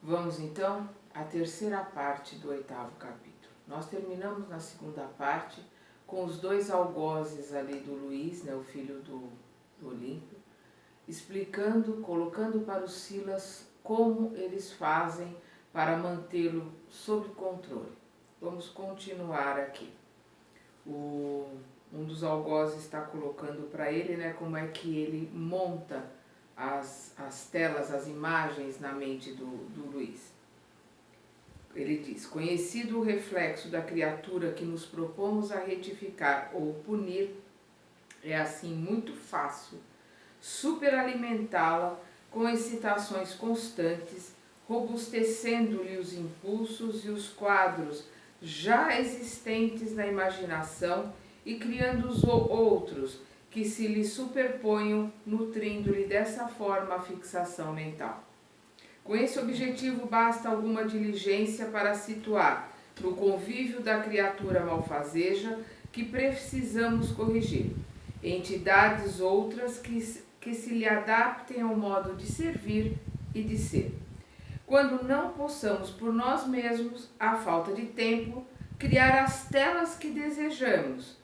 Vamos então à terceira parte do 8º capítulo. Nós terminamos na segunda parte com os dois algozes ali do Luiz, né, o filho do Olímpio, explicando, colocando para o Silas como eles fazem para mantê-lo sob controle. Vamos continuar aqui. Um dos algozes está colocando para ele, né, como é que ele monta as telas, as imagens na mente do Luiz. Ele diz: conhecido o reflexo da criatura que nos propomos a retificar ou punir, é assim muito fácil superalimentá-la com excitações constantes, robustecendo-lhe os impulsos e os quadros já existentes na imaginação e criando os outros que se lhe superponham, nutrindo-lhe dessa forma a fixação mental. Com esse objetivo basta alguma diligência para situar no convívio da criatura malfazeja que precisamos corrigir, entidades outras que se lhe adaptem ao modo de servir e de ser. Quando não possamos por nós mesmos, à falta de tempo, criar as telas que desejamos,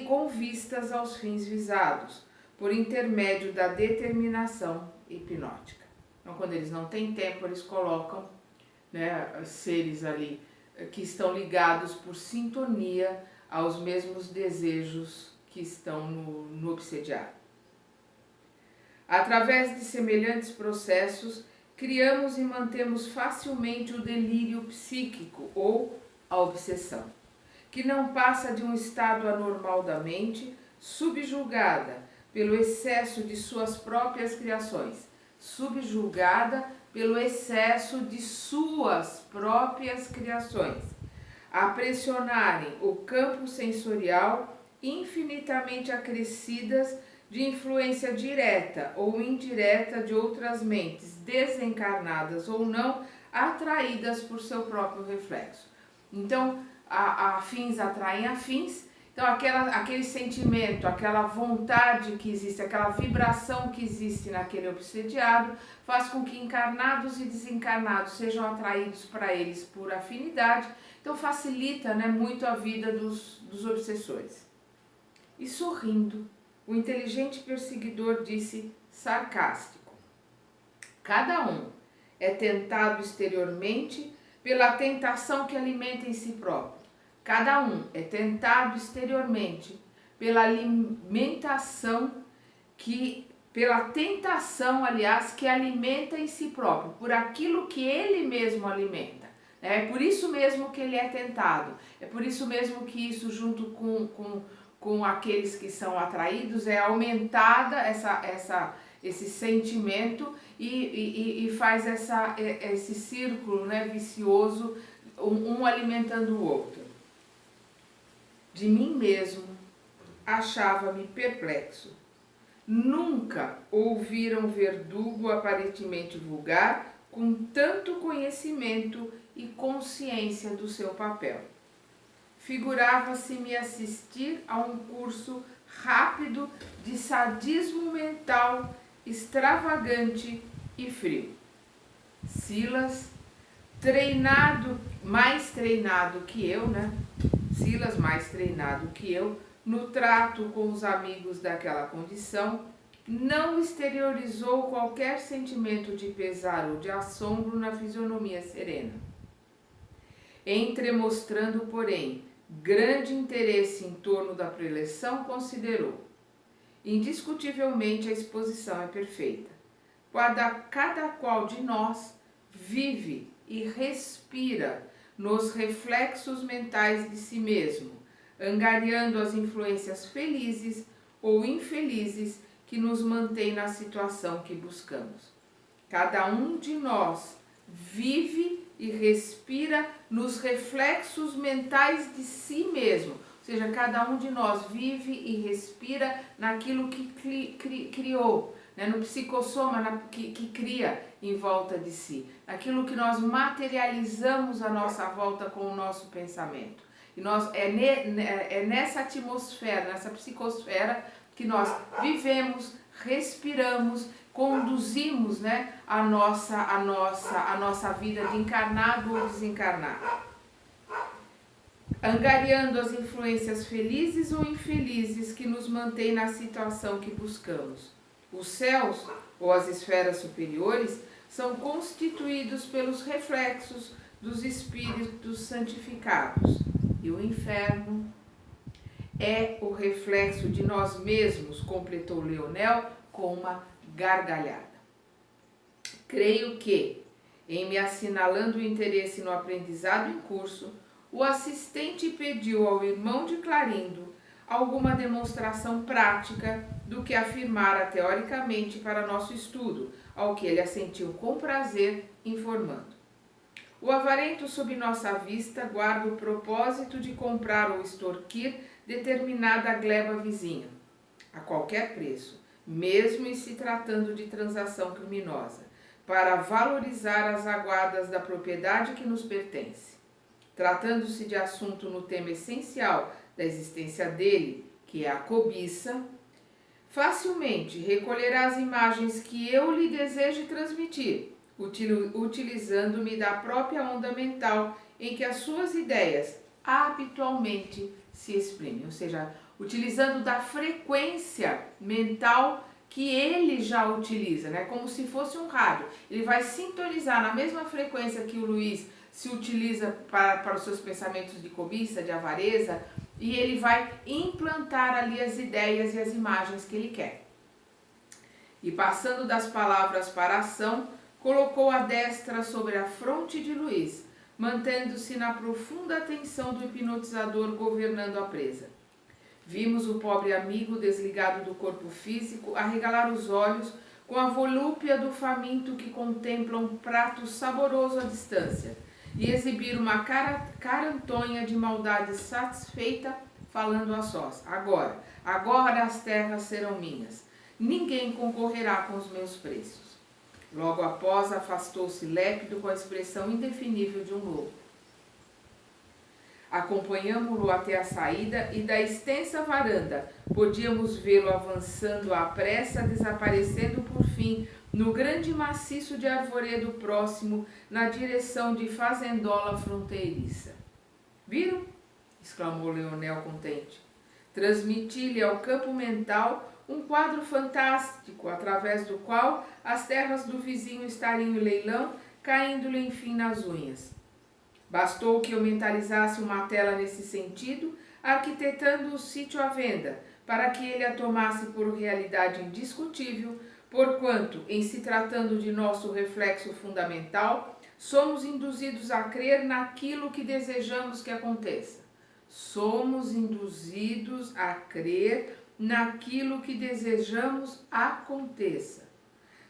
com vistas aos fins visados, por intermédio da determinação hipnótica. Então, quando eles não têm tempo, eles colocam, né, seres ali que estão ligados por sintonia aos mesmos desejos que estão no obsediado. Através de semelhantes processos, criamos e mantemos facilmente o delírio psíquico ou a obsessão, que não passa de um estado anormal da mente, subjugada pelo excesso de suas próprias criações, a pressionarem o campo sensorial infinitamente acrescidas de influência direta ou indireta de outras mentes, desencarnadas ou não, atraídas por seu próprio reflexo. Então, afins atraem afins. Então, aquele sentimento, aquela vontade que existe, aquela vibração que existe naquele obsediado, faz com que encarnados e desencarnados sejam atraídos para eles por afinidade. Então, facilita, né, muito a vida dos obsessores. E sorrindo, o inteligente perseguidor disse, sarcástico: cada um é tentado exteriormente pela tentação que alimenta em si próprio. Cada um é tentado exteriormente pela tentação, aliás, que alimenta em si próprio, por aquilo que ele mesmo alimenta. É por isso mesmo que ele é tentado, é por isso mesmo que isso, junto com aqueles que são atraídos, é aumentada esse sentimento e faz esse círculo, né, vicioso, um alimentando o outro. De mim mesmo achava-me perplexo. Nunca ouviram verdugo aparentemente vulgar com tanto conhecimento e consciência do seu papel. Figurava-se-me assistir a um curso rápido de sadismo mental, extravagante e frio. Silas, mais treinado que eu, no trato com os amigos daquela condição, não exteriorizou qualquer sentimento de pesar ou de assombro na fisionomia serena. Entremostrando, porém, grande interesse em torno da preleção, considerou: indiscutivelmente a exposição é perfeita. Cada qual de nós vive e respira nos reflexos mentais de si mesmo, angariando as influências felizes ou infelizes que nos mantêm na situação que buscamos. Cada um de nós vive e respira nos reflexos mentais de si mesmo, ou seja, cada um de nós vive e respira naquilo que criou, né? No psicossoma que cria em volta de si, naquilo que nós materializamos à nossa volta com o nosso pensamento. E é nessa atmosfera, nessa psicosfera que nós vivemos, respiramos, conduzimos, né, a nossa vida de encarnado ou desencarnado. Angariando as influências felizes ou infelizes que nos mantêm na situação que buscamos. Os céus, ou as esferas superiores, são constituídos pelos reflexos dos espíritos santificados. E o inferno é o reflexo de nós mesmos, completou Leonel com uma gargalhada. Creio que, em me assinalando o interesse no aprendizado em curso, o assistente pediu ao irmão de Clarindo alguma demonstração prática do que afirmara teoricamente para nosso estudo, ao que ele assentiu com prazer, informando. O avarento sob nossa vista guarda o propósito de comprar ou extorquir determinada gleba vizinha, a qualquer preço, mesmo em se tratando de transação criminosa, para valorizar as aguadas da propriedade que nos pertence. Tratando-se de assunto no tema essencial da existência dele, que é a cobiça, facilmente recolherá as imagens que eu lhe deseje transmitir, utilizando-me da própria onda mental em que as suas ideias habitualmente se exprimem, ou seja, utilizando da frequência mental que ele já utiliza, né? Como se fosse um rádio. Ele vai sintonizar na mesma frequência que o Luiz se utiliza para os seus pensamentos de cobiça, de avareza, e ele vai implantar ali as ideias e as imagens que ele quer. E passando das palavras para a ação, colocou a destra sobre a fronte de Luiz, mantendo-se na profunda atenção do hipnotizador governando a presa. Vimos o pobre amigo desligado do corpo físico arregalar os olhos com a volúpia do faminto que contempla um prato saboroso à distância e exibir uma carantonha de maldade satisfeita, falando a sós. Agora as terras serão minhas. Ninguém concorrerá com os meus preços. Logo após, afastou-se lépido com a expressão indefinível de um lobo. Acompanhamo-lo até a saída e da extensa varanda podíamos vê-lo avançando à pressa, desaparecendo por fim no grande maciço de arvoredo próximo, na direção de fazendola fronteiriça. Viram? Exclamou Leonel contente. Transmiti-lhe ao campo mental um quadro fantástico, através do qual as terras do vizinho estariam em leilão, caindo-lhe enfim nas unhas. Bastou que eu mentalizasse uma tela nesse sentido, arquitetando o sítio à venda, para que ele a tomasse por realidade indiscutível, porquanto, em se tratando de nosso reflexo fundamental, somos induzidos a crer naquilo que desejamos que aconteça. Somos induzidos a crer naquilo que desejamos aconteça.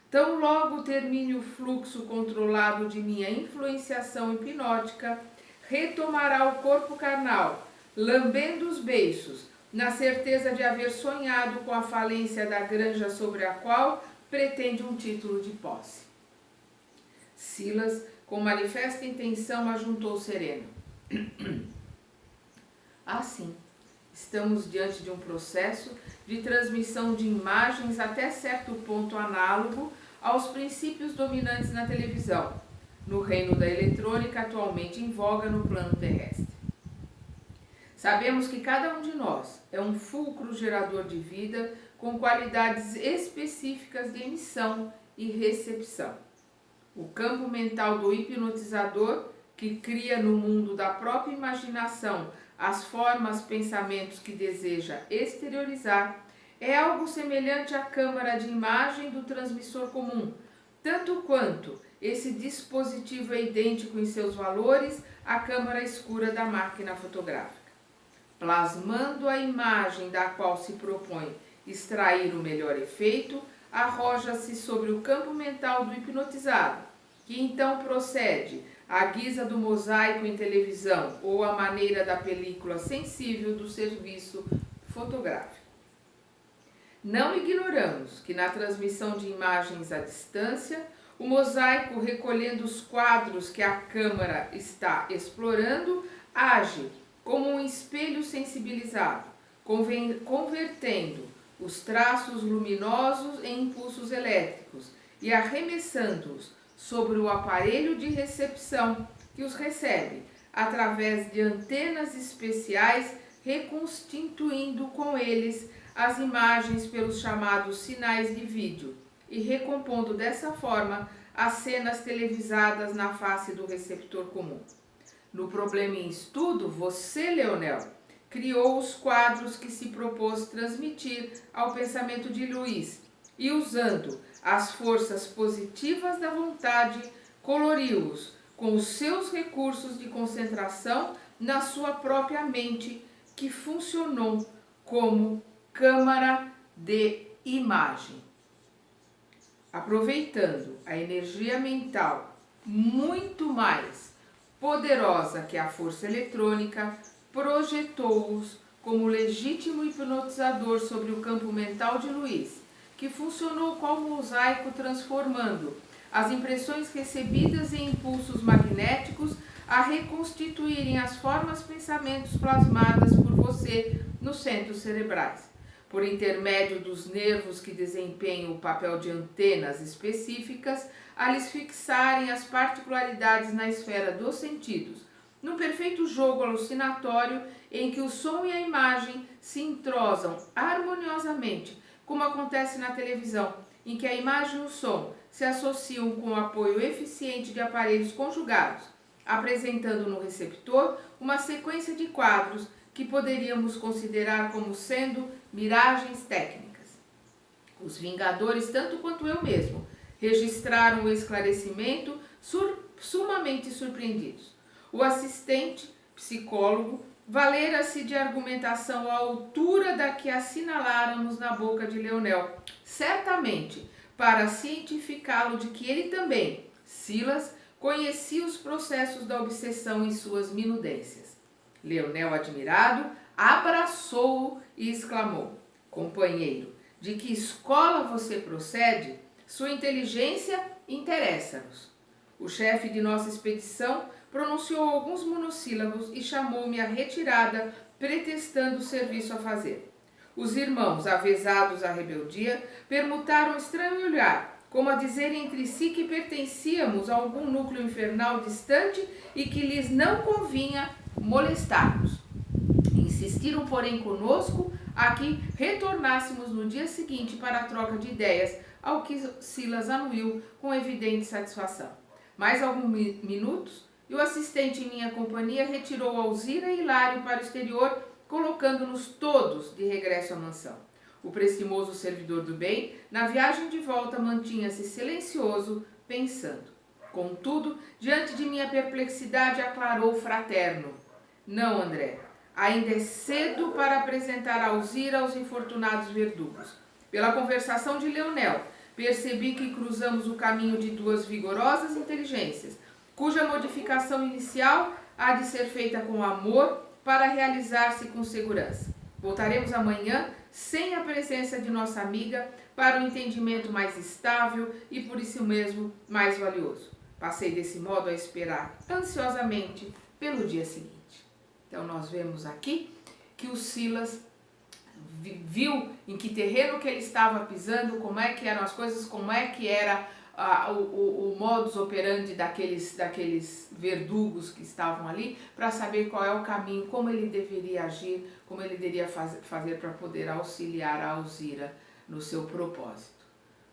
Tão logo termine o fluxo controlado de minha influenciação hipnótica, retomará o corpo carnal, lambendo os beiços, na certeza de haver sonhado com a falência da granja sobre a qual pretende um título de posse. Silas, com manifesta intenção, ajuntou sereno. Assim, estamos diante de um processo de transmissão de imagens até certo ponto análogo aos princípios dominantes na televisão, no reino da eletrônica atualmente em voga no plano terrestre. Sabemos que cada um de nós é um fulcro gerador de vida com qualidades específicas de emissão e recepção. O campo mental do hipnotizador, que cria no mundo da própria imaginação as formas, pensamentos que deseja exteriorizar, é algo semelhante à câmara de imagem do transmissor comum, tanto quanto esse dispositivo é idêntico em seus valores à câmara escura da máquina fotográfica. Plasmando a imagem da qual se propõe extrair o melhor efeito, arroja-se sobre o campo mental do hipnotizado, que então procede à guisa do mosaico em televisão ou à maneira da película sensível do serviço fotográfico. Não ignoramos que na transmissão de imagens à distância, o mosaico, recolhendo os quadros que a câmera está explorando, age como um espelho sensibilizado, convertendo os traços luminosos em impulsos elétricos e arremessando-os sobre o aparelho de recepção que os recebe, através de antenas especiais, reconstituindo com eles as imagens pelos chamados sinais de vídeo e recompondo dessa forma as cenas televisadas na face do receptor comum. No problema em estudo, você, Leonel, criou os quadros que se propôs transmitir ao pensamento de Luiz e, usando as forças positivas da vontade, coloriu-os com os seus recursos de concentração na sua própria mente, que funcionou como câmara de imagem. Aproveitando a energia mental muito mais poderosa que a força eletrônica, projetou-os como legítimo hipnotizador sobre o campo mental de Luiz, que funcionou como mosaico, transformando as impressões recebidas em impulsos magnéticos a reconstituírem as formas pensamentos plasmadas por você nos centros cerebrais, por intermédio dos nervos que desempenham o papel de antenas específicas, a lhes fixarem as particularidades na esfera dos sentidos, num perfeito jogo alucinatório em que o som e a imagem se entrosam harmoniosamente, como acontece na televisão, em que a imagem e o som se associam com o apoio eficiente de aparelhos conjugados, apresentando no receptor uma sequência de quadros que poderíamos considerar como sendo miragens técnicas. Os Vingadores, tanto quanto eu mesmo, registraram o esclarecimento sumamente surpreendidos. O assistente psicólogo valera-se de argumentação à altura da que assinaláramos na boca de Leonel, certamente para cientificá-lo de que ele também, Silas, conhecia os processos da obsessão em suas minudências. Leonel, admirado, abraçou-o e exclamou: companheiro, de que escola você procede? Sua inteligência interessa-nos. O chefe de nossa expedição pronunciou alguns monossílabos e chamou-me à retirada, pretextando o serviço a fazer. Os irmãos, avezados à rebeldia, permutaram estranho olhar, como a dizer entre si que pertencíamos a algum núcleo infernal distante e que lhes não convinha molestar-nos. Insistiram, porém, conosco a que retornássemos no dia seguinte para a troca de ideias, ao que Silas anuiu com evidente satisfação. Mais alguns minutos e o assistente em minha companhia retirou Alzira e Hilário para o exterior, colocando-nos todos de regresso à mansão. O prestimoso servidor do bem, na viagem de volta, mantinha-se silencioso, pensando. Contudo, diante de minha perplexidade, aclarou fraterno: não, André, ainda é cedo para apresentar Alzira aos infortunados verdugos. Pela conversação de Leonel, percebi que cruzamos o caminho de duas vigorosas inteligências, cuja modificação inicial há de ser feita com amor para realizar-se com segurança. Voltaremos amanhã, sem a presença de nossa amiga, para um entendimento mais estável e por isso mesmo mais valioso. Passei desse modo a esperar ansiosamente pelo dia seguinte. Então nós vemos aqui que o Silas viu em que terreno que ele estava pisando, como é que eram as coisas, como é que era o modus operandi daqueles verdugos que estavam ali, para saber qual é o caminho, como ele deveria agir, como ele deveria fazer para poder auxiliar a Alzira no seu propósito.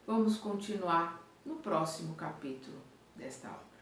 Vamos continuar no próximo capítulo desta aula.